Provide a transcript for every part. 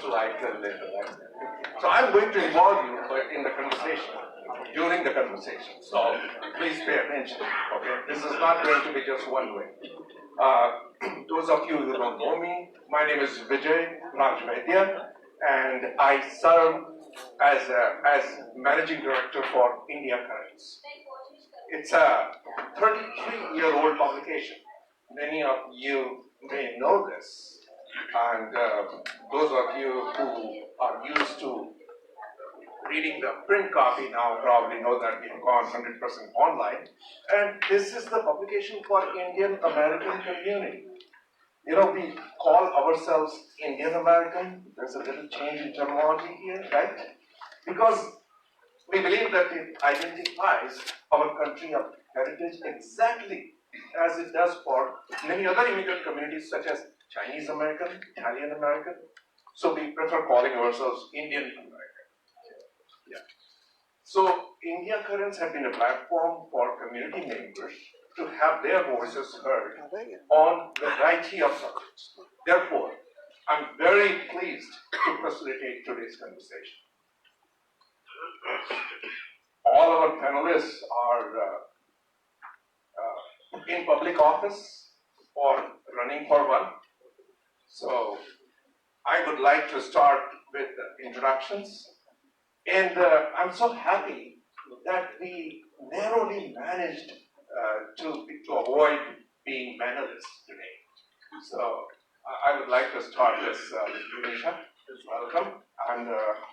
to write later. Right? So I'm going to involve you in the conversation, during the conversation. So please pay attention. Okay, this is not going to be just one way. Those of you who don't know me, my name is Vijay Rajvaidya, and I serve as managing director for India Currents. It's a 33-year-old publication. Many of you may know this, and those of you who are used to reading the print copy now probably know that we have gone 100% online. And this is the publication for Indian American community. You know, we call ourselves Indian American. There's a little change in terminology here, right? Because we believe that it identifies our country of heritage exactly as it does for many other immigrant communities such as Chinese American, Italian American. So we prefer calling ourselves Indian American. Yeah. So India Currents have been a platform for community members to have their voices heard on the variety of subjects. Therefore, I'm very pleased to facilitate today's conversation. All our panelists are in public office or running for one. So I would like to start with introductions. And I'm so happy that we narrowly managed to avoid being panelists today. So I would like to start with Nisha. Welcome, and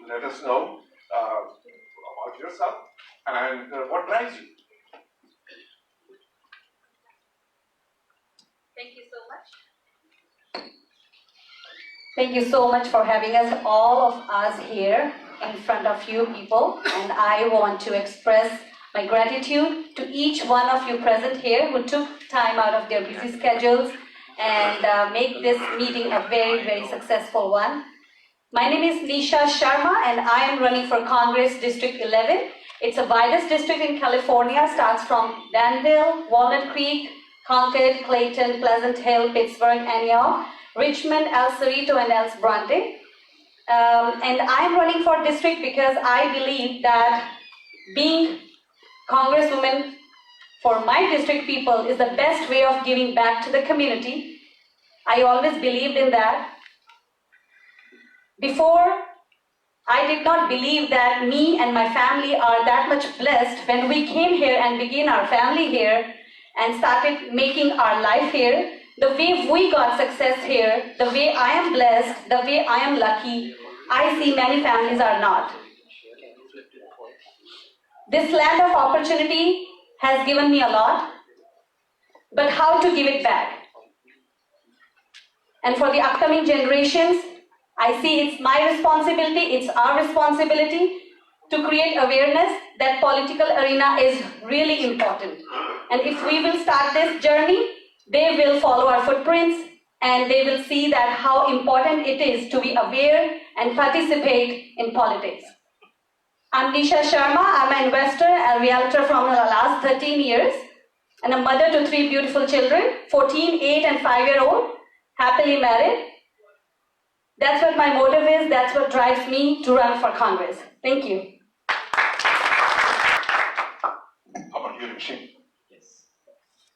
let us know about yourself and what drives you. Thank you so much. Thank you so much for having us, all of us here in front of you people. And I want to express my gratitude to each one of you present here who took time out of their busy schedules and make this meeting a very, very successful one. My name is Nisha Sharma and I am running for Congress District 11. It's the widest district in California, starts from Danville, Walnut Creek, Concord, Clayton, Pleasant Hill, Pittsburgh, Antioch, Richmond, El Cerrito, and El Bronte. And I'm running for district because I believe that being Congresswoman for my district people is the best way of giving back to the community. I always believed in that. Before, I did not believe that me and my family are that much blessed when we came here and began our family here and started making our life here. The way we got success here, the way I am blessed, the way I am lucky, I see many families are not. This land of opportunity has given me a lot, but how to give it back? And for the upcoming generations, I see it's my responsibility, it's our responsibility to create awareness that political arena is really important. And if we will start this journey, they will follow our footprints and they will see that how important it is to be aware and participate in politics. I'm Nisha Sharma. I'm an investor and realtor from the last 13 years and a mother to 3 beautiful children, 14, 8 and 5-year-old, happily married. That's what my motive is. That's what drives me to run for Congress. Thank you. How about you, Rishi? Yes.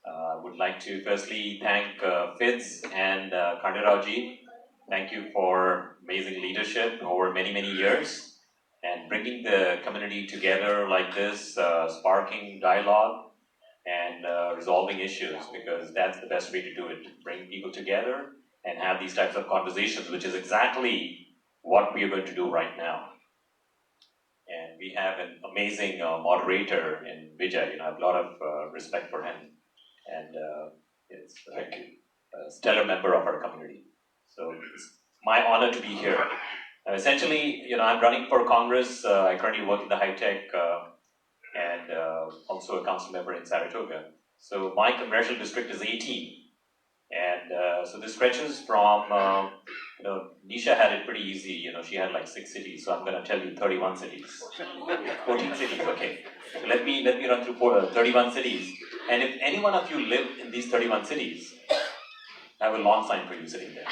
I would like to firstly thank Fitz and Kandiraoji. Thank you for amazing leadership over many, many years and bringing the community together like this, sparking dialogue and resolving issues, because that's the best way to do it. Bring people together and have these types of conversations, which is exactly what we are going to do right now. And we have an amazing moderator in Vijay. I have a lot of respect for him, and it's a stellar member of our community. So it's my honor to be here. Essentially, I'm running for Congress. I currently work in the high tech and also a council member in Saratoga. So my congressional district is 18. And so this stretches from, Nisha had it pretty easy. She had like 6 cities. So I'm going to tell you 31 cities. 14 cities, okay. So let me run through 31 cities. And if any one of you live in these 31 cities, I have a lawn sign for you sitting there.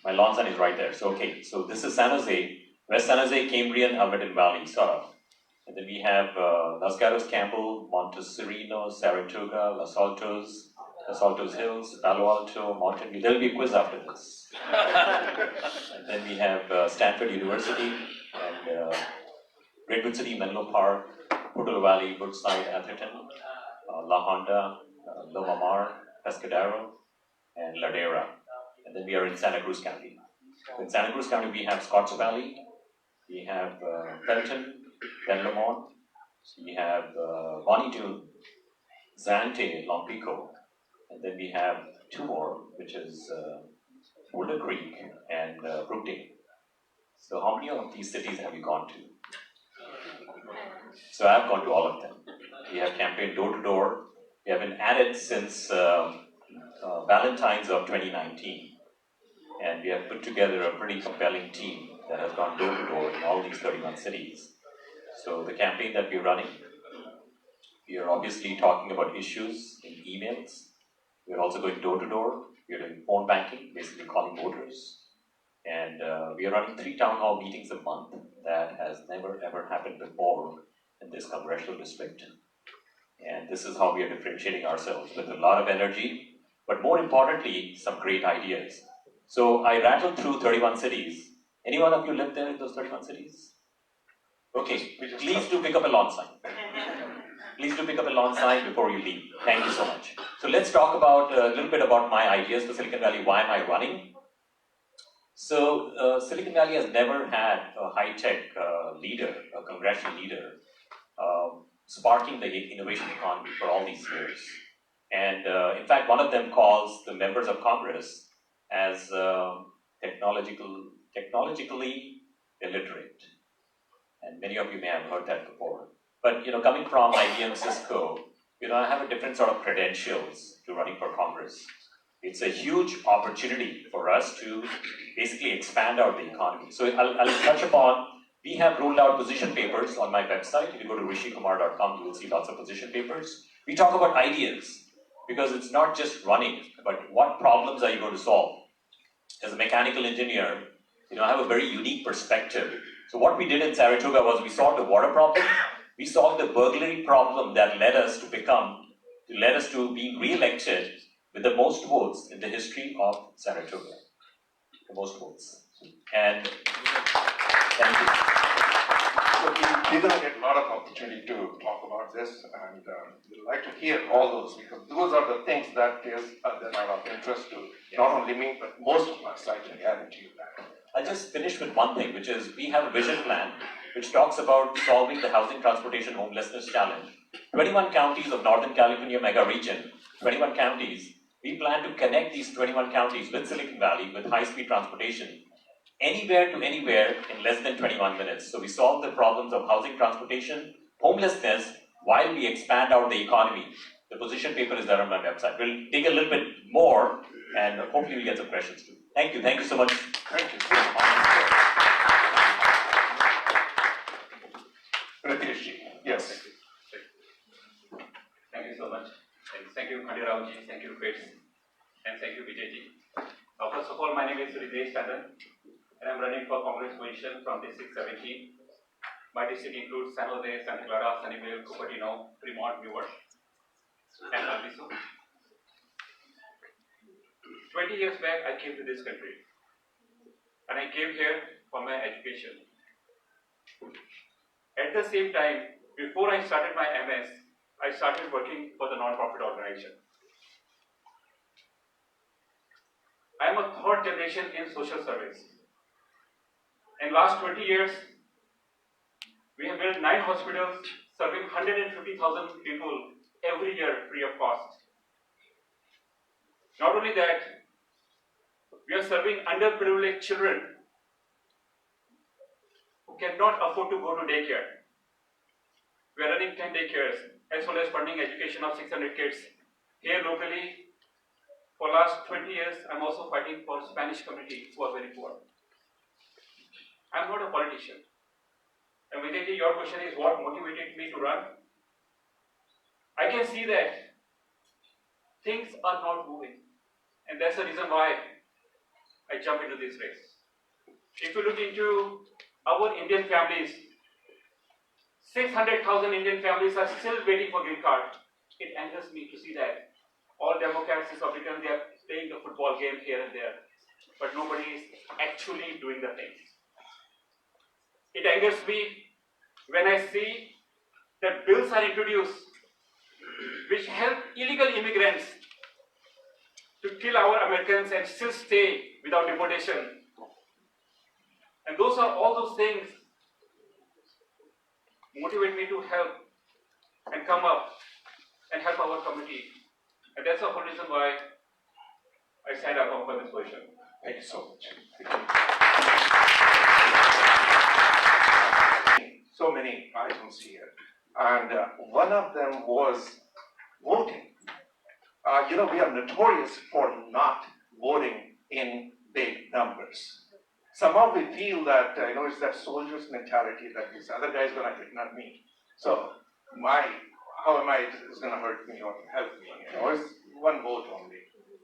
My lawn sign is right there. So, okay, so this is San Jose, West San Jose, Cambrian, Alberton Valley, sort of. And then we have Los Gatos, Campbell, Montecito, Saratoga, Los Altos Hills, Palo Alto, Mountain View. There'll be a quiz after this. And then we have Stanford University, and Redwood City, Menlo Park, Portola Valley, Woodside, Atherton, La Honda, Loma Mar, Pescadero, and Ladera. And then we are in Santa Cruz County. In Santa Cruz County, we have Scotts Valley, we have Felton, Ben Lamont, we have Bonnie Zante, Long Pico, and then we have two more, which is Boulder Creek and Brookdale. So how many of these cities have you gone to? So I've gone to all of them. We have campaigned door to door. We have been at it since Valentine's of 2019. And we have put together a pretty compelling team that has gone door to door in all these 31 cities. So the campaign that we're running, we are obviously talking about issues in emails. We're also going door to door. We're doing phone banking, basically calling voters. And we are running 3 town hall meetings a month. That has never ever happened before in this congressional district. And this is how we are differentiating ourselves with a lot of energy, but more importantly, some great ideas. So I rattled through 31 cities. Any one of you live there in those 31 cities? Okay, please do pick up a lawn sign. Please do pick up a lawn sign before you leave. Thank you so much. So let's talk about a little bit about my ideas for Silicon Valley. Why am I running? So Silicon Valley has never had a high-tech leader, a congressional leader, sparking the innovation economy for all these years. And in fact, one of them calls the members of Congress as technologically illiterate. And many of you may have heard that before. But coming from IBM, Cisco, I have a different sort of credentials to running for Congress. It's a huge opportunity for us to basically expand out the economy. So I'll touch upon, we have rolled out position papers on my website. If you go to rishikumar.com, you will see lots of position papers. We talk about ideas, because it's not just running, but what problems are you going to solve? As a mechanical engineer, I have a very unique perspective. So what we did in Saratoga was we solved the water problem. We solved the burglary problem that led us to being re-elected with the most votes in the history of Saratoga. The most votes. And thank you. So we're going to get a lot of opportunity to talk about this, and we'd like to hear all those, because those are the things that are of interest to not only me, but most of us, I can guarantee you that. I'll just finish with one thing, which is we have a vision plan which talks about solving the housing, transportation, homelessness challenge. 21 counties of Northern California mega region, 21 counties, we plan to connect these 21 counties with Silicon Valley with high-speed transportation anywhere to anywhere in less than 21 minutes. So we solve the problems of housing, transportation, homelessness, while we expand out the economy. The position paper is there on my website. We'll dig a little bit more, and hopefully we'll get some questions too. Thank you. Thank you so much. Thank you. Ritesh, yes. Thank you so much. Thank you, Khandirao-ji. Thank you, Fitz. And thank you, Vijay-ji. First of all, my name is Ritesh Tandon, and I'm running for Congress position from District 17. My district includes San Jose, Santa Clara, Sunnyvale, Cupertino, Fremont, Newark, and Alviso. 20 years back, I came to this country, and I came here for my education. At the same time, before I started my MS, I started working for the non-profit organization. I am a third generation in social service. In last 20 years, we have built 9 hospitals serving 150,000 people every year free of cost. Not only that, we are serving underprivileged children who cannot afford to go to daycare. We are running 10 daycares, as well as funding education of 600 kids here locally. For last 20 years, I'm also fighting for Spanish community who are very poor. I'm not a politician. And Vijay, your question is what motivated me to run? I can see that things are not moving. And that's the reason why I jump into this race. If you look into our Indian families, 600,000 Indian families are still waiting for green card. It angers me to see that all Democrats, Republicans, they are playing the football game here and there, but nobody is actually doing the things. It angers me when I see that bills are introduced which help illegal immigrants to kill our Americans and still stay without deportation. And those are all those things motivate me to help and come up and help our community. And that's the whole reason why I signed up for this position. Thank you so much. So many items here, and one of them was voting. We are notorious for not voting in big numbers. Somehow we feel that, it's that soldier's mentality that this other guy is going to hit, not me. So, how am I, it's going to hurt me or help me? It's one vote only.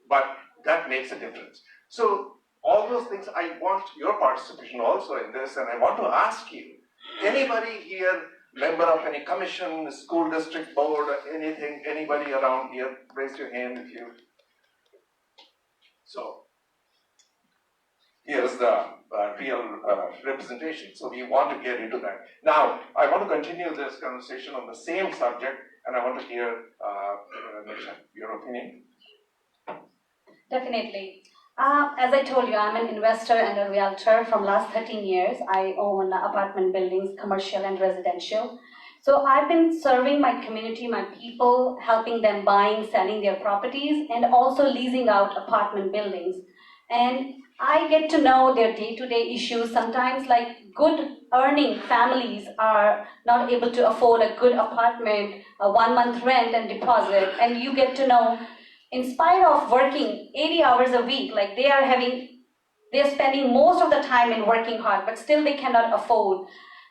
But that makes a difference. So, all those things, I want your participation also in this, and I want to ask you, anybody here, member of any commission, school district board, anything, anybody around here, raise your hand if you. So, here's the real representation. So we want to get into that. Now, I want to continue this conversation on the same subject, and I want to hear, Nisha, your opinion. Definitely. As I told you, I'm an investor and a realtor from last 13 years. I own apartment buildings, commercial and residential. So I've been serving my community, my people, helping them buying, selling their properties, and also leasing out apartment buildings. And I get to know their day-to-day issues. Sometimes, like, good earning families are not able to afford a good apartment, a 1 month rent and deposit, and you get to know, in spite of working 80 hours a week, like they're spending most of the time in working hard, but still they cannot afford.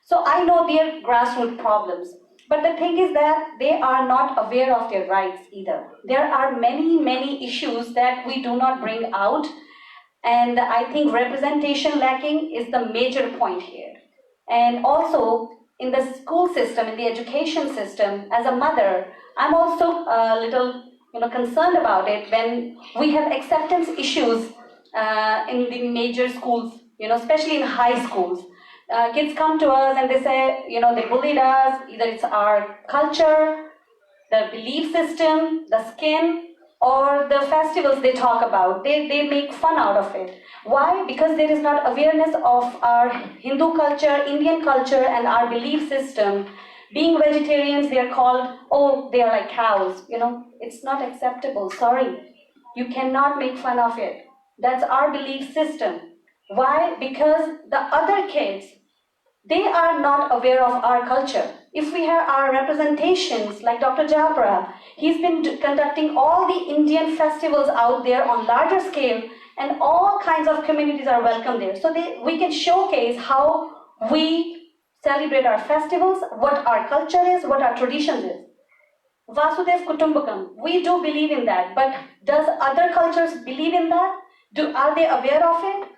So I know their grassroots problems. But the thing is that they are not aware of their rights either. There are many, many issues that we do not bring out. And I think representation lacking is the major point here. And also, in the school system, in the education system, as a mother, I'm also a little concerned about it when we have acceptance issues in the major schools, especially in high schools. Kids come to us and they say, they bullied us, either it's our culture, the belief system, the skin, or the festivals they talk about. They make fun out of it. Why? Because there is not awareness of our Hindu culture, Indian culture, and our belief system. Being vegetarians, they are called, they are like cows. It's not acceptable. Sorry. You cannot make fun of it. That's our belief system. Why? Because the other kids, they are not aware of our culture. If we have our representations, like Dr. Japra, he's been conducting all the Indian festivals out there on larger scale, and all kinds of communities are welcome there. So we can showcase how we celebrate our festivals, what our culture is, what our traditions is. Vasudev Kutumbakam, we do believe in that, but does other cultures believe in that? Are they aware of it?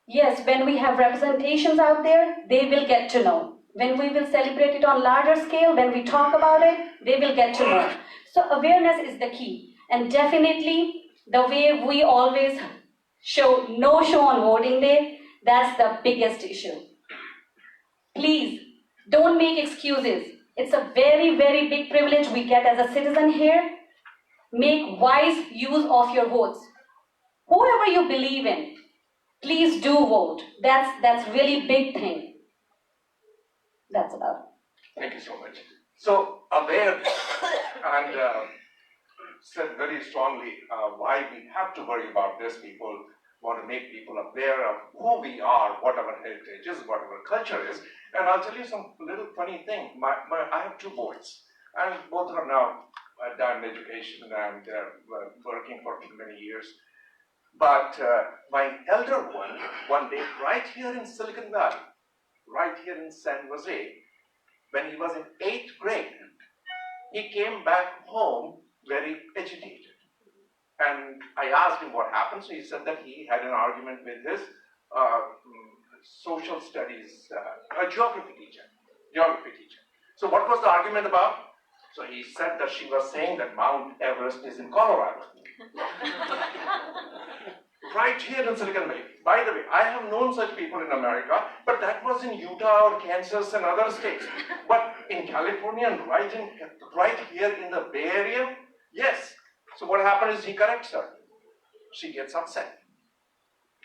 Yes, when we have representations out there, they will get to know. When we will celebrate it on larger scale, when we talk about it, they will get to know. So awareness is the key. And definitely, the way we always show no show on voting day, that's the biggest issue. Please, don't make excuses. It's a very, very big privilege we get as a citizen here. Make wise use of your votes. Whoever you believe in, please do vote. That's really big thing. That's about it. Thank you so much. So, awareness, and said very strongly why we have to worry about this. People want to make people aware of who we are, what our heritage is, what our culture is. And I'll tell you some little funny thing. I have 2 boys, and both are now done education and working for many years. But my elder one day, right here in Silicon Valley, right here in San Jose, when he was in 8th grade, he came back home very agitated. And I asked him what happened, so he said that he had an argument with his social studies, geography teacher. So what was the argument about? So he said that she was saying that Mount Everest is in Colorado. Right here in Silicon Valley. By the way, I have known such people in America, but that was in Utah or Kansas and other states. But in California and right here in the Bay Area, yes. So what happened is he corrects her. She gets upset.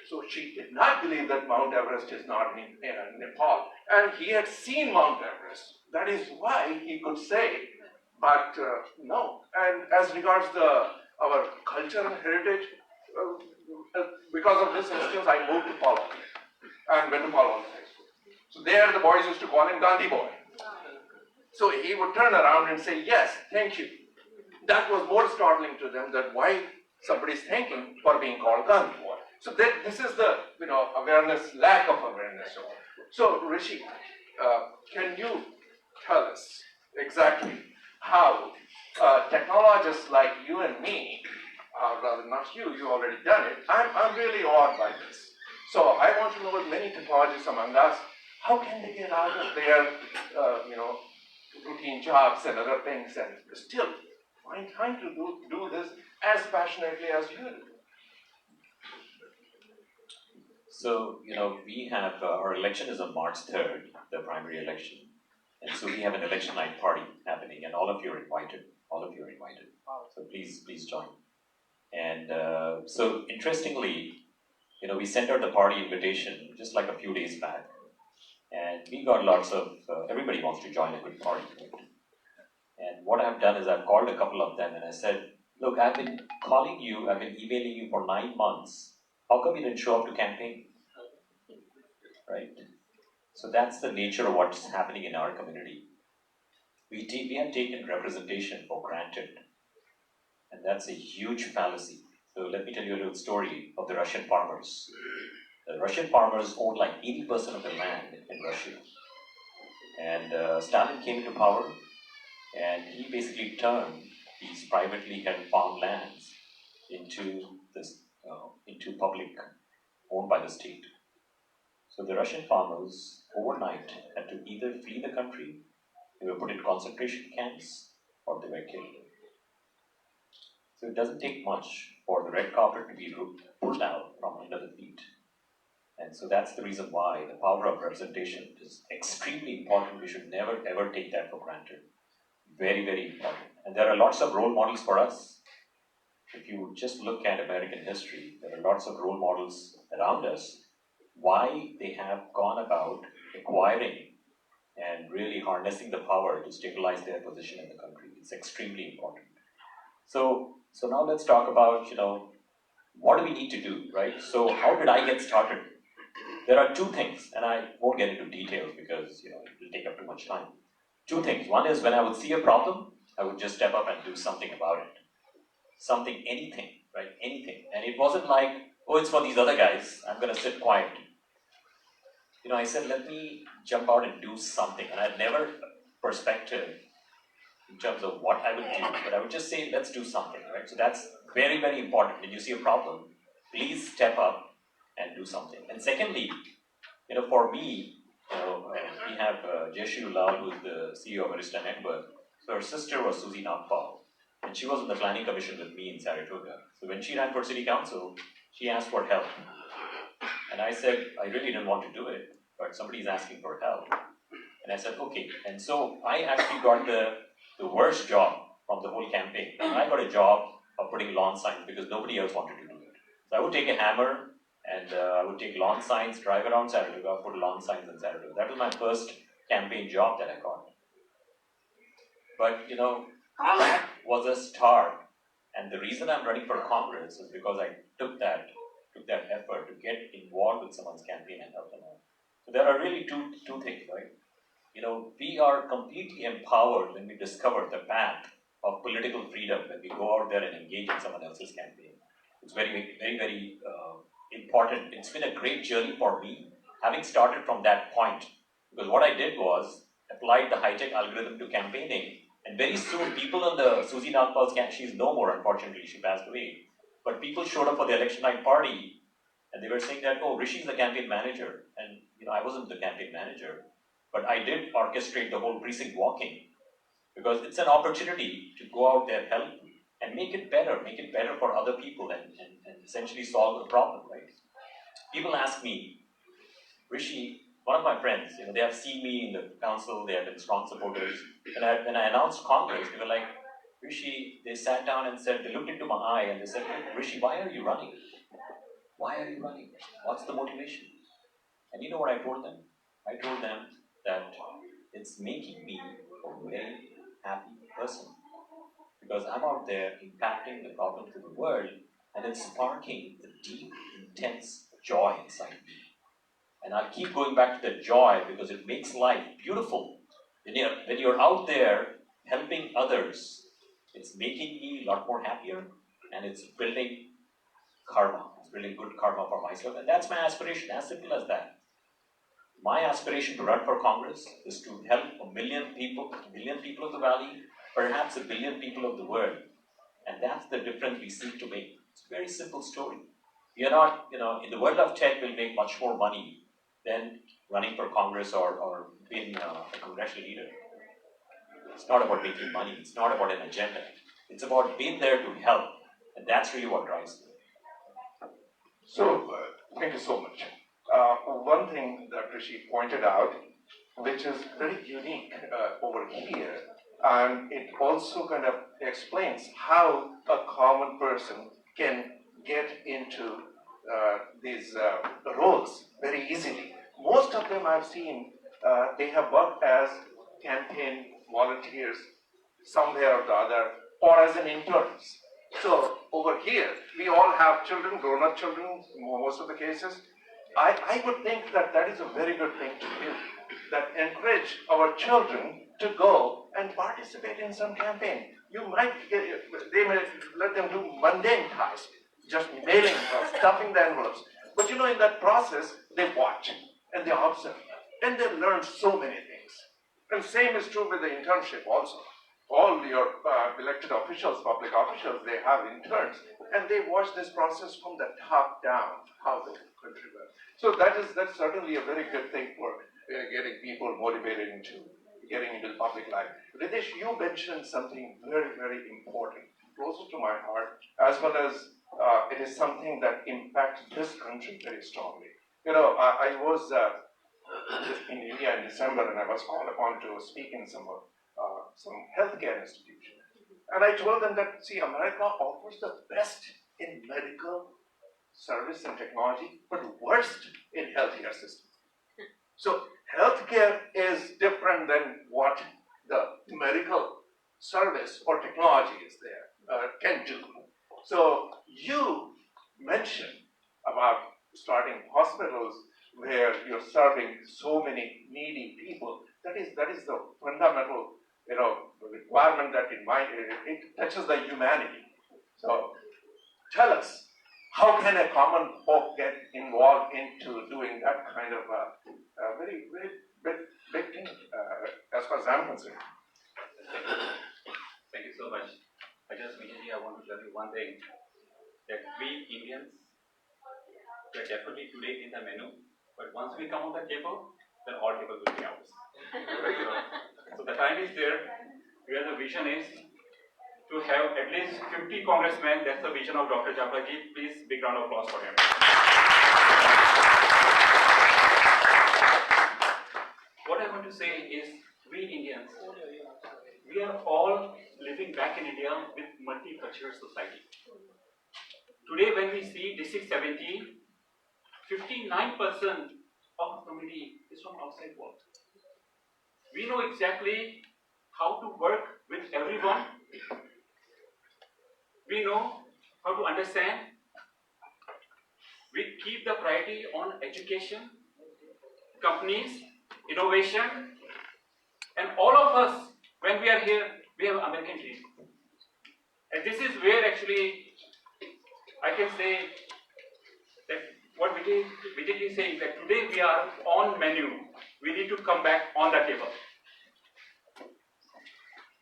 So she did not believe that Mount Everest is not in Nepal. And he had seen Mount Everest. That is why he could say, but no. And as regards our culture and heritage, because of this instance, I moved to Palo and went to Palo High School. So there the boys used to call him Gandhi boy. So he would turn around and say, yes, thank you. That was more startling to them than why somebody's thanking for being called Gandhi boy. So this is the awareness, lack of awareness. So Rishi, can you tell us exactly how technologists like you and me, rather not you, you already done it. I'm really awed by this. So I want to know with many technologists among us, how can they get out of their routine jobs and other things and still find time to do this as passionately as you do? So, we have, our election is on March 3rd, the primary election. And so we have an election night party happening, and all of you are invited. So please join. And so interestingly, we sent out the party invitation just like a few days back. And we got lots of, everybody wants to join a good party. Right? And what I've done is I've called a couple of them and I said, look, I've been calling you, I've been emailing you for 9 months. How come you didn't show up to campaign? Right? So that's the nature of what's happening in our community. We have taken representation for granted. And that's a huge fallacy. So let me tell you a little story of the Russian farmers. The Russian farmers own like 80% of the land in Russia. And Stalin came into power and he basically turned these privately held farmlands into public, owned by the state. So the Russian farmers overnight had to either flee the country, they were put in concentration camps, or they were killed. So it doesn't take much for the red carpet to be pulled out from under the feet. And so that's the reason why the power of representation is extremely important. We should never ever take that for granted. Very, very important. And there are lots of role models for us. If you just look at American history, there are lots of role models around us, why they have gone about acquiring and really harnessing the power to stabilize their position in the country. It's extremely important. So now let's talk about, what do we need to do, right? So how did I get started? There are 2 things, and I won't get into details because, it will take up too much time. 2 things. One is when I would see a problem, I would just step up and do something about it. Something, anything, right? Anything. And it wasn't like, oh, it's for these other guys, I'm going to sit quiet. I said, let me jump out and do something. And I had never perspective in terms of what I would do, but I would just say, let's do something, right? So that's very, very important. When you see a problem, please step up and do something. And secondly, for me, we have Jeshu Lal, who is the CEO of Arista Network. So her sister was Susie Nagpal, and she was on the planning commission with me in Saratoga. So when she ran for city council, she asked for help. And I said, I really didn't want to do it, but somebody's asking for help. And I said, okay. And so I actually got the worst job from the whole campaign. And I got a job of putting lawn signs because nobody else wanted to do it. So I would take a hammer and I would take lawn signs, drive around Saratoga, put lawn signs in Saratoga. That was my first campaign job that I got. But that was a start. And the reason I'm running for Congress is because I took that effort to get involved with someone's campaign and help them out. So there are really two things, right? We are completely empowered when we discover the path of political freedom, when we go out there and engage in someone else's campaign. It's very, very, very important. It's been a great journey for me, having started from that point. Because what I did was applied the high-tech algorithm to campaigning, and very soon people on the Susie Nagpal's campaign, she's no more, unfortunately, she passed away. But people showed up for the election night party, and they were saying that, oh, Rishi's the campaign manager, and I wasn't the campaign manager, but I did orchestrate the whole precinct walking, because it's an opportunity to go out there, help, and make it better for other people, and essentially solve the problem, right? People ask me, Rishi, one of my friends, they have seen me in the council, they have been strong supporters. And when I announced Congress, they were like, Rishi, they sat down and said, they looked into my eye and they said, Rishi, why are you running? Why are you running? What's the motivation? And you know what I told them? I told them that it's making me a very happy person. Because I'm out there impacting the problems of the world, and it's sparking the deep, intense joy inside me. And I'll keep going back to the joy because it makes life beautiful. When you're out there helping others, it's making me a lot more happier, and it's building karma. It's building good karma for myself, and that's my aspiration, as simple as that. My aspiration to run for Congress is to help a million people of the Valley, perhaps a billion people of the world. And that's the difference we seek to make. It's a very simple story. We are not, in the world of tech, we'll make much more money than running for Congress or being a congressional leader. It's not about making money. It's not about an agenda. It's about being there to help. And that's really what drives me. So, thank you so much. One thing that Rishi pointed out, which is very unique over here, and it also kind of explains how a common person can get into these roles very easily. Most of them I've seen, they have worked as campaign volunteers somewhere or the other, or as an interns. So over here, we all have children, grown-up children, most of the cases. I would think that that is a very good thing to do, that encourage our children to go and participate in some campaign. They may let them do mundane tasks, just mailing or stuffing the envelopes. But in that process, they watch and they observe and they learn so many things. And same is true with the internship also. All your elected officials, public officials, they have interns, and they watch this process from the top down, how they contribute. So that's certainly a very good thing for getting people motivated into getting into the public life. Ritesh, you mentioned something very, very important, closer to my heart, as well as it is something that impacts this country very strongly. I was in India in December, and I was called upon to speak in some healthcare institution. And I told them that, see, America offers the best in medical service and technology, but worst in healthcare system. So healthcare is different than what the medical service or technology is there, can do. So you mentioned about starting hospitals where you're serving so many needy people. That is the fundamental requirement that it touches the humanity. So tell us, how can a common folk get involved into doing that kind of a very, very big thing, as far as I'm concerned? Thank you so much. I want to tell you one thing, that we Indians, we are definitely today in the menu, but once we come on the table, then all tables will be ours. So the time is there, where the vision is to have at least 50 congressmen. That's the vision of Dr. Chapter ji. Please, big round of applause for him. What I want to say is, we Indians, we are all living back in India with multicultural society. Today, when we see District 17, 59% of the community is from outside world. We know exactly how to work with everyone. We know how to understand. We keep the priority on education, companies, innovation, and all of us, when we are here, we have American dream. And this is where actually I can say that what Vijay is saying, that today we are on menu. We need to come back on the table.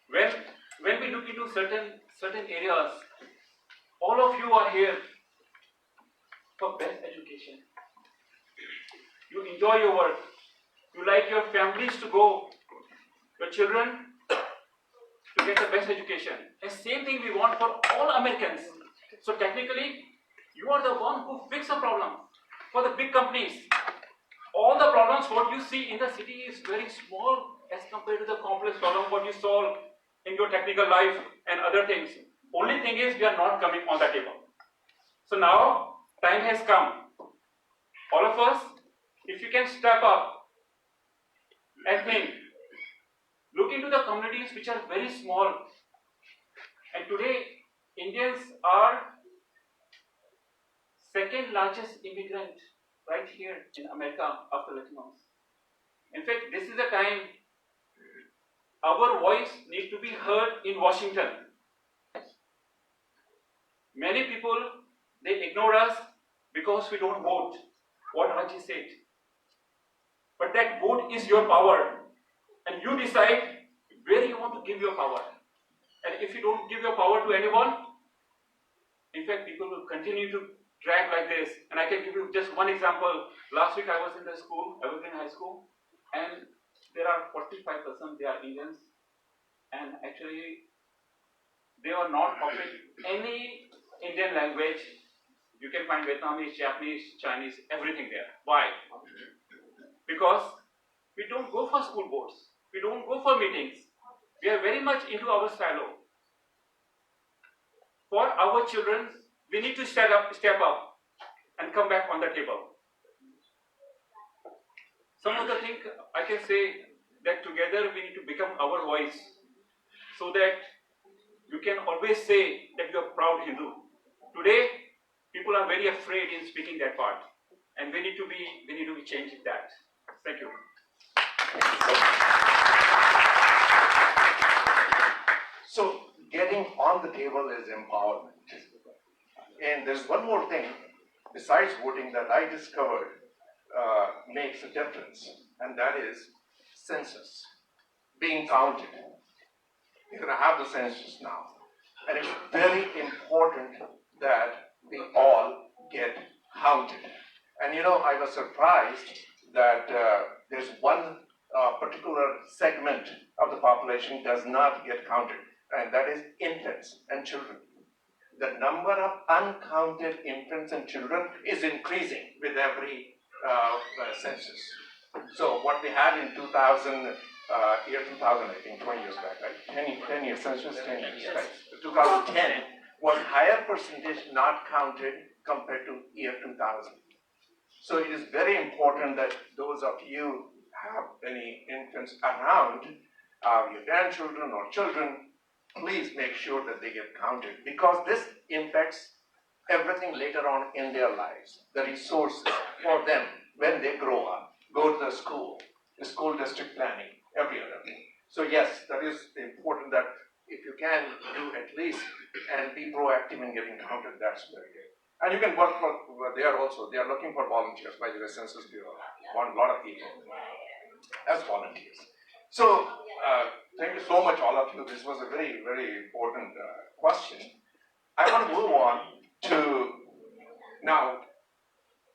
When we look into certain areas, all of you are here for best education. You enjoy your work. You like your families to go, your children to get the best education. The same thing we want for all Americans. So technically, you are the one who fix a problem for the big companies. All the problems what you see in the city is very small as compared to the complex problem what you solve in your technical life and other things. Only thing is we are not coming on the table. So now time has come. All of us, if you can step up and think, look into the communities which are very small. And today, Indians are second largest immigrant right here in America after Latinos. In fact, this is the time our voice needs to be heard in Washington. Many people, they ignore us because we don't vote, what Raji said. But that vote is your power, and you decide where you want to give your power. And if you don't give your power to anyone, in fact, people will continue to drag like this. And I can give you just one example. Last week I was in the school, I was in high school, and there are 45% they are Indians, and actually they are not offering any Indian language. You can find Vietnamese, Japanese, Chinese, everything there. Why? Because we don't go for school boards, we don't go for meetings. We are very much into our silo. For our children, we need to step up and come back on the table. Some of the things I can say that together we need to become our voice, so that you can always say that you are proud Hindu. Today, people are very afraid in speaking that part, and we need to be changing that. Thank you. So getting on the table is empowerment. And there's one more thing besides voting that I discovered makes a difference, and that is census, being counted. You're going to have the census now, and it's very important that we all get counted. And you know, I was surprised that there's one particular segment of the population does not get counted, and that is infants and children. The number of uncounted infants and children is increasing with every census. So what we had in 2000, year 2000, I think 20 years back, right? 10 years census, 10 years, right? 2010 was higher percentage not counted compared to year 2000. So it is very important that those of you have any infants around, your grandchildren or children, please make sure that they get counted, because this impacts everything later on in their lives, the resources for them when they grow up, go to the school district planning, every other thing. So yes, that is important that if you can do at least and be proactive in getting counted, that's very good. And you can work for, they are looking for volunteers by the Census Bureau, want a lot of people as volunteers. So, thank you so much, all of you. This was a very, very important question. I want to move on to now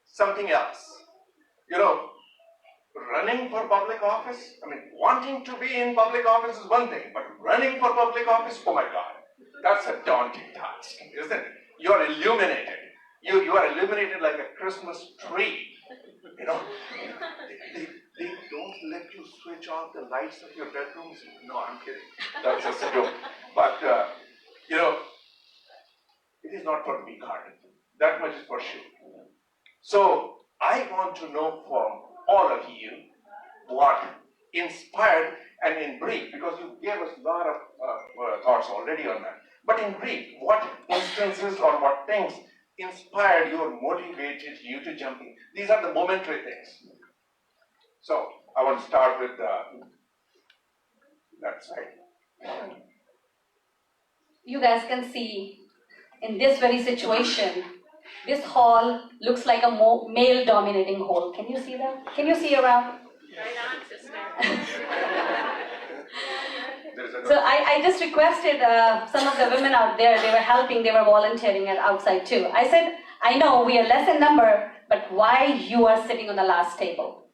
something else. You know, running for public office, I mean, wanting to be in public office is one thing, but running for public office, oh my God, that's a daunting task, isn't it? You are illuminated. You are illuminated like a Christmas tree. You know, they don't let you switch off the lights of your bedrooms. No, I'm kidding. That's just a joke. But, you know, it is not for me, Carden. That much is for sure. So, I want to know from all of you what inspired, and in brief, because you gave us a lot of thoughts already on that, but in brief, what instances or what things inspired you or motivated you to jump in? These are the momentary things. So, I want to start with that side. You guys can see in this very situation, this hall looks like a male-dominating hall. Can you see that? Can you see around? Right on, sister. There's So I just requested some of the women out there, they were helping, they were volunteering at outside too. I said, I know we are less in number, but why you are sitting on the last table?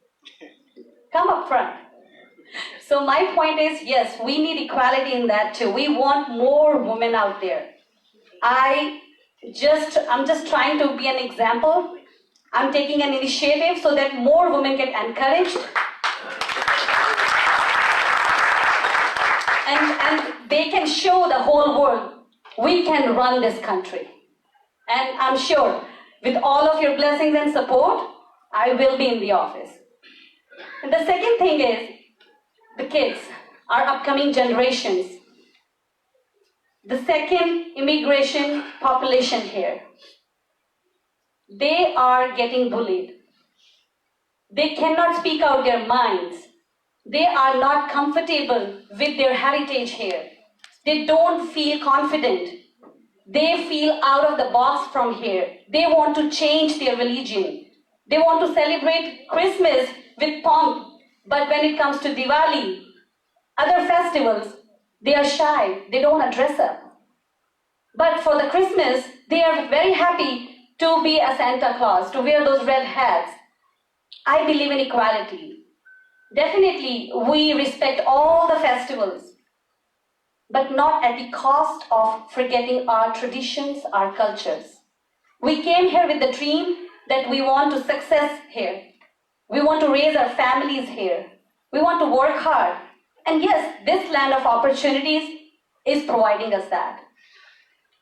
Come up front. So my point is, yes, we need equality in that too. We want more women out there. I'm just trying to be an example. I'm taking an initiative so that more women get encouraged. And they can show the whole world, we can run this country. And I'm sure, with all of your blessings and support, I will be in the office. And the second thing is, the kids, our upcoming generations. The second immigration population here. They are getting bullied. They cannot speak out their minds. They are not comfortable with their heritage here. They don't feel confident. They feel out of the box from here. They want to change their religion. They want to celebrate Christmas with pomp. But when it comes to Diwali, other festivals, they are shy. They don't want to dress up. But for the Christmas, they are very happy to be a Santa Claus, to wear those red hats. I believe in equality. Definitely, we respect all the festivals, but not at the cost of forgetting our traditions, our cultures. We came here with the dream that we want to success here. We want to raise our families here. We want to work hard. And yes, this land of opportunities is providing us that.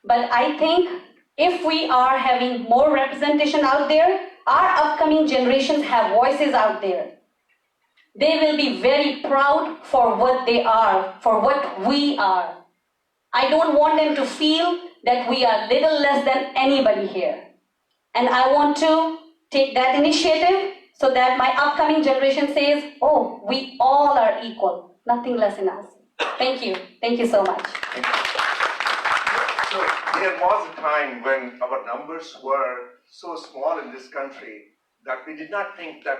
But I think if we are having more representation out there, our upcoming generations have voices out there. They will be very proud for what they are, for what we are. I don't want them to feel that we are little less than anybody here. And I want to take that initiative so that my upcoming generation says, oh, we all are equal, nothing less in us. Thank you. Thank you so much. So there was a time when our numbers were so small in this country that we did not think that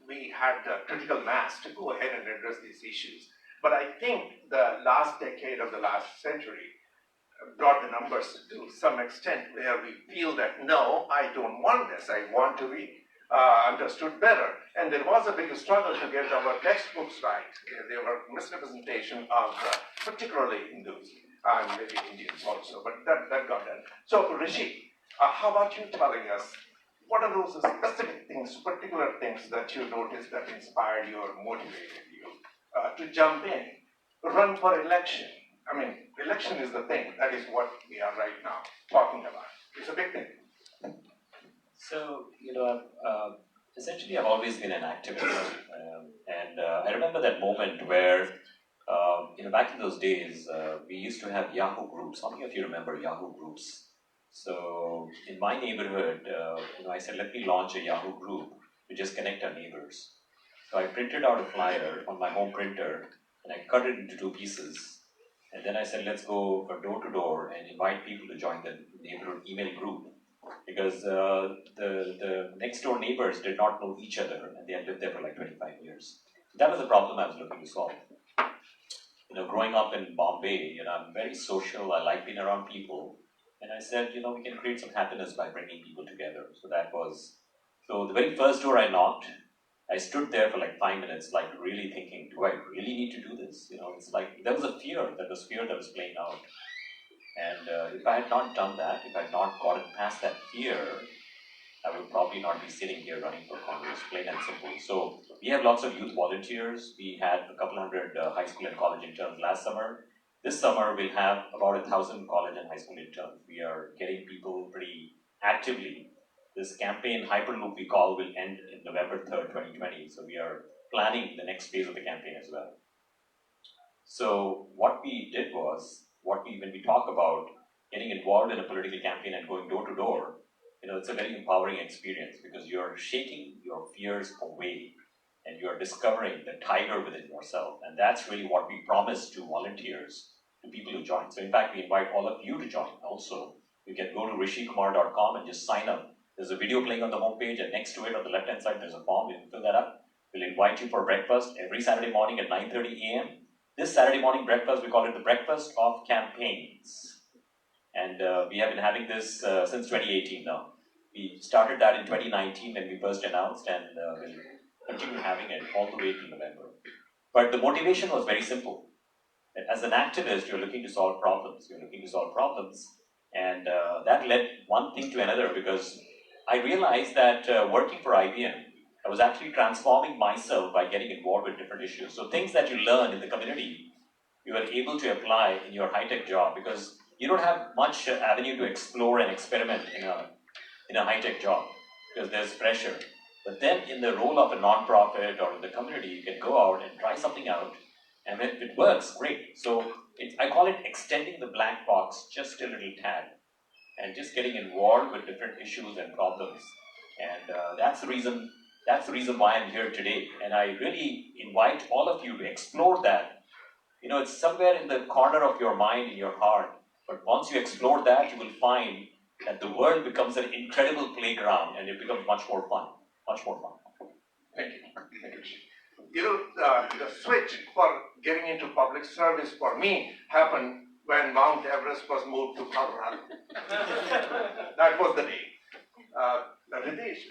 we had the critical mass to go ahead and address these issues. But I think the last decade of the last century brought the numbers to some extent where we feel that, no, I don't want this. I want to be understood better. And there was a big struggle to get our textbooks right. There were misrepresentation of particularly Hindus and maybe Indians also, but that got done. So Rishi, how about you telling us, what are those specific things, particular things that you noticed that inspired you or motivated you to jump in, run for election? I mean, election is the thing. That is what we are right now talking about. It's a big thing. So, essentially I've always been an activist. And I remember that moment where, back in those days, we used to have Yahoo groups. How many of you remember Yahoo groups? So, in my neighborhood, I said, let me launch a Yahoo group to just connect our neighbors. So I printed out a flyer on my home printer and I cut it into 2 pieces. And then I said, let's go door to door and invite people to join the neighborhood email group. Because the next door neighbors did not know each other and they had lived there for like 25 years. That was the problem I was looking to solve. Growing up in Bombay, I'm very social, I like being around people. And I said, we can create some happiness by bringing people together. So the very first door I knocked, I stood there for like 5 minutes, like really thinking, do I really need to do this? It's like, there was a fear that was playing out. And if I had not done that, if I had not gotten past that fear, I would probably not be sitting here running for Congress, plain and simple. So we have lots of youth volunteers. We had a couple hundred high school and college interns last summer. This summer, we'll have about 1,000 college and high school interns. We are getting people pretty actively. This campaign, Hyperloop we call, will end in November 3rd, 2020. So we are planning the next phase of the campaign as well. So what we did was, when we talk about getting involved in a political campaign and going door to door, it's a very empowering experience because you're shaking your fears away and you're discovering the tiger within yourself. And that's really what we promise to volunteers, to people who join. So in fact, we invite all of you to join also. You can go to rishikumar.com and just sign up. There's a video playing on the homepage, and next to it on the left-hand side, there's a form. You can fill that up. We'll invite you for breakfast every Saturday morning at 9:30 a.m. this Saturday morning breakfast, we call it the breakfast of campaigns. And we have been having this since 2018 now. We started that in 2019 when we first announced, and we'll continue having it all the way to November. But the motivation was very simple. As an activist, you're looking to solve problems. And that led one thing to another, because I realized that working for IBM, I was actually transforming myself by getting involved with different issues. So things that you learn in the community, you are able to apply in your high-tech job, because you don't have much avenue to explore and experiment in a high-tech job, because there's pressure. But then in the role of a non-profit or in the community, you can go out and try something out, and if it works, great. So I call it extending the black box just a little tad, and just getting involved with different issues and problems. And that's the reason why I'm here today. And I really invite all of you to explore that. You know, it's somewhere in the corner of your mind, in your heart. But once you explore that, you will find that the world becomes an incredible playground, and it becomes much more fun. Thank you. Thank you. You know, the switch for getting into public service for me happened when Mount Everest was moved to Colorado. That was the day. Ritesh,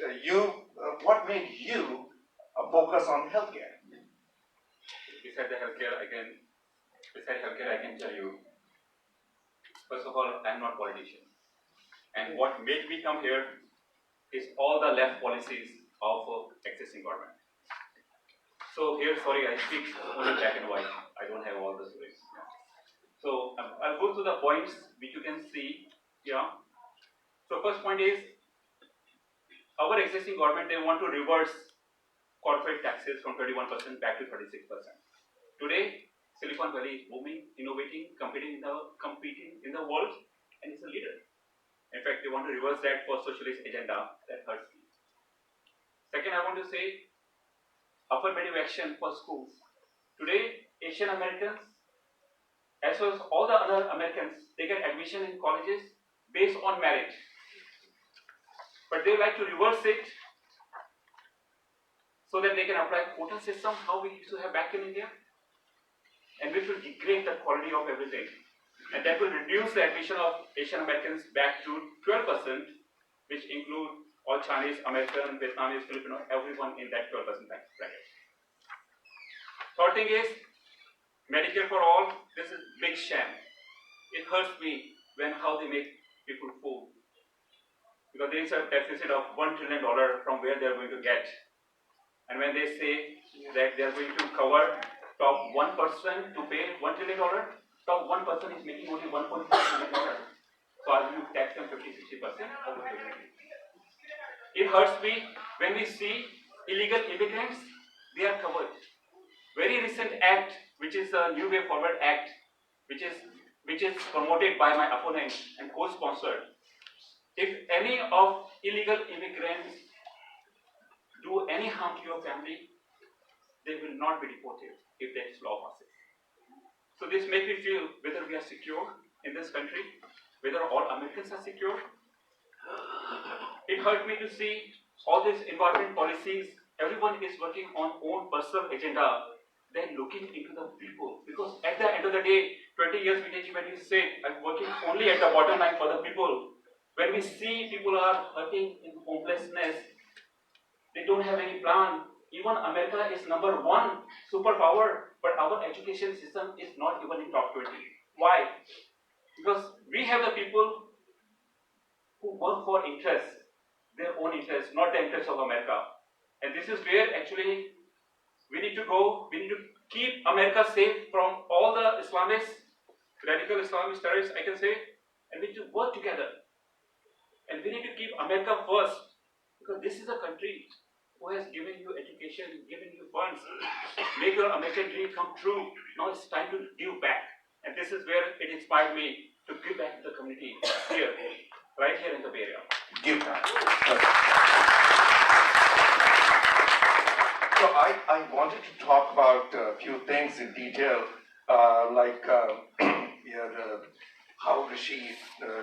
what made you focus on healthcare? Beside healthcare, I can tell you, first of all, I'm not a politician. And what made me come here is all the left policies of existing government. So here, sorry, I speak only black and white. I don't have all the stories. So I'll go to the points which you can see. Yeah. So first point is, our existing government, they want to reverse corporate taxes from 31% back to 36%. Today, Silicon Valley is booming, innovating, competing in the world, and it's a leader. In fact, they want to reverse that for socialist agenda. That hurts me. Second, I want to say affirmative action for schools. Today, Asian Americans, as well as all the other Americans, they get admission in colleges based on merit. But they like to reverse it so that they can apply quota system, how we used to have back in India, and which will degrade the quality of everything. And that will reduce the admission of Asian Americans back to 12%, which include all Chinese, American, Vietnamese, Filipino, everyone in that 12% bracket. Third thing is, Medicare for all, this is big sham. It hurts me when how they make people fool. Because there is a deficit of $1 trillion from where they are going to get. And when they say that they are going to cover top 1% to pay $1 trillion, top 1% is making only $1.5 trillion. So I will tax them 50-60% of the payment. It hurts me when we see illegal immigrants, they are covered. Very recent act, which is the New Way Forward Act, which is promoted by my opponent and co-sponsored. If any of illegal immigrants do any harm to your family, they will not be deported if that law passes. So this makes me feel whether we are secure in this country, whether all Americans are secure. It hurt me to see all these environment policies, everyone is working on own personal agenda, then looking into the people. Because at the end of the day, 20 years when you say, I'm working only at the bottom line for the people, when we see people are hurting in homelessness, they don't have any plan. Even America is number one superpower, but our education system is not even in top 20. Why? Because we have the people who work for interests, their own interests, not the interests of America. And this is where actually we need to go. We need to keep America safe from all the Islamists, radical Islamist terrorists, I can say, and we need to work together. And we need to keep America first, because this is a country who has given you education, given you funds, make your American dream come true. Now it's time to give back. And this is where it inspired me to give back to the community here, right here in the Bay Area. Give back. So I wanted to talk about a few things in detail, like how Rishi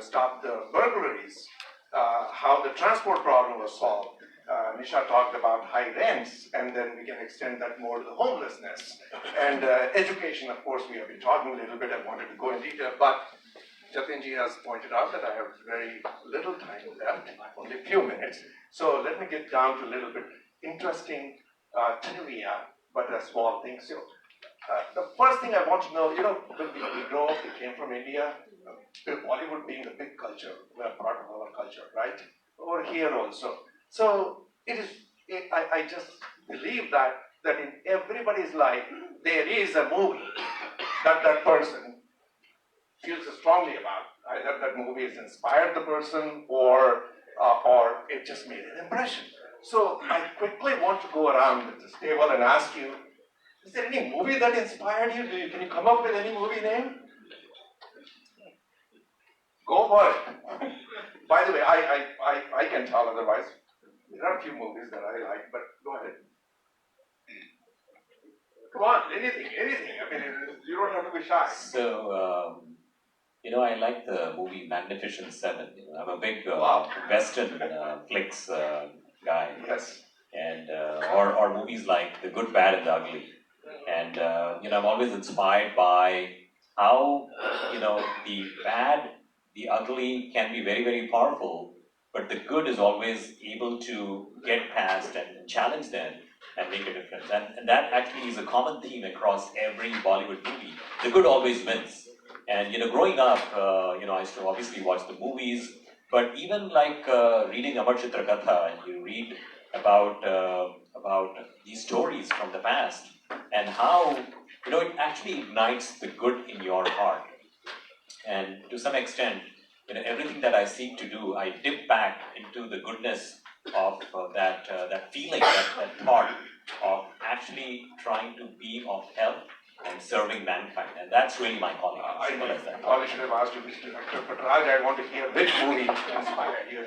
stopped the burglaries, how the transport problem was solved, Nisha talked about high rents, and then we can extend that more to the homelessness. And education, of course, we have been talking a little bit. I wanted to go in detail, but Jatinji has pointed out that I have very little time left, only a few minutes. So let me get down to a little bit interesting trivia, but a small thing. So the first thing I want to know, when we grow up, we came from India, Bollywood being a big culture, we're part of our culture, right? Over here also. So I just believe that in everybody's life, there is a movie that that person feels strongly about. Either that movie has inspired the person or it just made an impression. So I quickly want to go around this table and ask you, is there any movie that inspired you? Can you come up with any movie name? Go for it. By the way, I can tell otherwise. There are a few movies that I like, but go ahead. Come on, anything. I mean, you don't have to be shy. So, I like the movie Magnificent Seven. I'm a big Western flicks guy. Yes. And or movies like The Good, Bad, and the Ugly. And I'm always inspired by how the bad, the ugly can be very, very powerful, but the good is always able to get past and challenge them and make a difference. And that actually is a common theme across every Bollywood movie. The good always wins. And growing up, I used to obviously watch the movies, but even like reading Amar Chitra Katha, and you read about these stories from the past and how it actually ignites the good in your heart. And to some extent, everything that I seek to do, I dip back into the goodness of that feeling, that thought of actually trying to be of help and serving mankind, and that's really my calling. I probably should have asked you which director, but Raj, I want to hear which movie inspired you.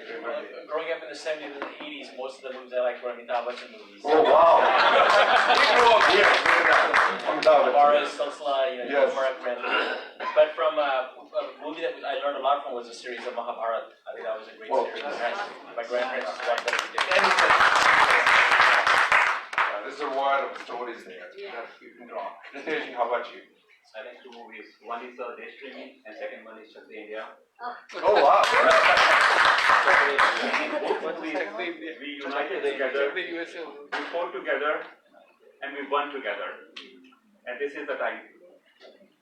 Growing up in the 70s and the 80s, most of the movies I liked were Amitabh Bachchan movies. Oh wow! We grew up here. Amitabh Bachchan. Boris, Sulsla, Yes. But from a movie that I learned a lot from was a series of Mahabharata. I think that was a great series. My grandparents used to watch that every day. There's a word of stories there that you can draw. Ritesh, how about you? I like two movies. One is Daydreaming and second one is Shakti India. Oh wow! Both movies, we united together, we fought together, and we won together. And this is the time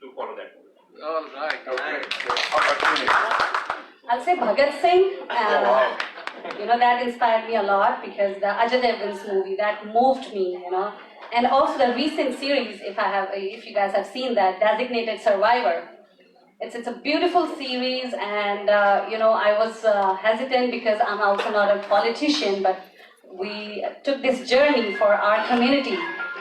to follow that movie. All right. Okay. How about you, Nisha? I'll say Bhagat Singh. Oh wow! That inspired me a lot because the Ajay Devgan's movie that moved me, and also the recent series. If you guys have seen that, Designated Survivor. It's a beautiful series, and I was hesitant because I'm also not a politician, but we took this journey for our community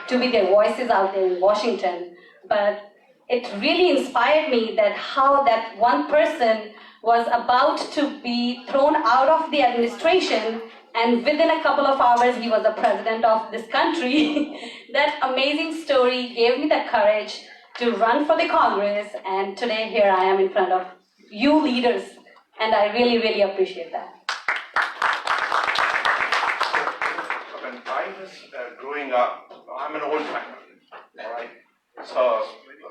to be their voices out there in Washington. But it really inspired me that how that one person was about to be thrown out of the administration, and within a couple of hours he was the president of this country. That amazing story gave me the courage to run for the Congress, and today here I am in front of you leaders, and I really, really appreciate that. When I was growing up, I'm an old timer, all right? So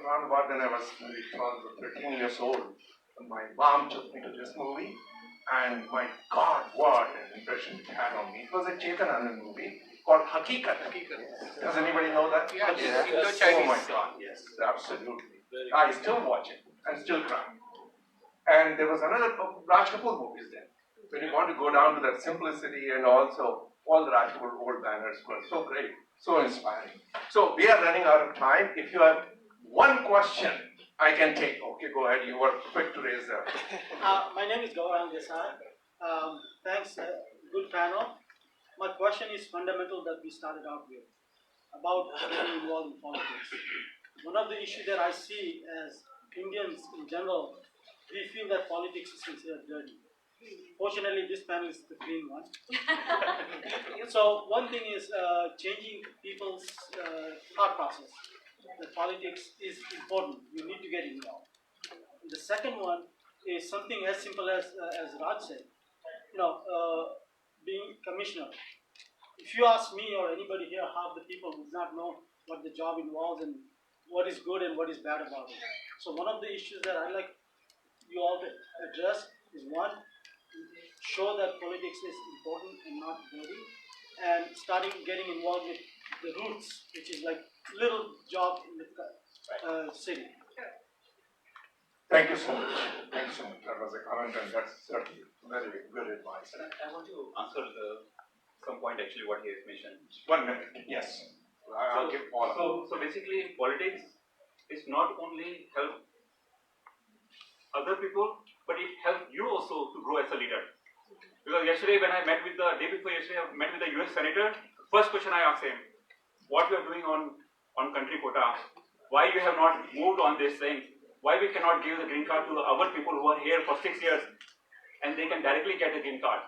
around about when I was maybe 12 or 13 years old, my mom took me to this movie, and my God, what an impression it had on me. It was a Chetan Anand movie called Hakikat. Does anybody know that? Yeah, Yes. Oh my God, yes, absolutely. I still watch it and still cry. And there was another Raj Kapoor movies then. When you want to go down to that simplicity, and also all the Raj Kapoor old banners were so great, so inspiring. So we are running out of time. If you have one question, I can take. Okay, go ahead. You were quick to raise that. My name is Gaurang Desai. Thanks, good panel. My question is fundamental that we started out with about getting involved in politics. One of the issues that I see as Indians in general, we feel that politics is considered dirty. Fortunately, this panel is the clean one. So one thing is changing people's thought process. That politics is important. You need to get involved. The second one is something as simple as Raj said. Being commissioner. if you ask me or anybody here, half the people would not know what the job involves and what is good and what is bad about it. So one of the issues that I like you all to address is one, show that politics is important and not dirty, and starting getting involved with the roots, which is like little job in the city. Thank you so much. Thank you so much. That was a comment, and that's certainly very good advice. I want to answer some point actually what he has mentioned. 1 minute, yes. I'll give all. So basically, politics is not only help other people, but it helps you also to grow as a leader. Because yesterday, when I met with day before yesterday, I met with the US Senator. First question I asked him, what you are doing on country quota? Why you have not moved on this thing? Why we cannot give the green card to our people who are here for 6 years and they can directly get the green card?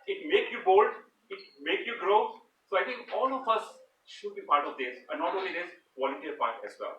It make you bold, it make you grow. So I think all of us should be part of this, and not only this, volunteer part as well.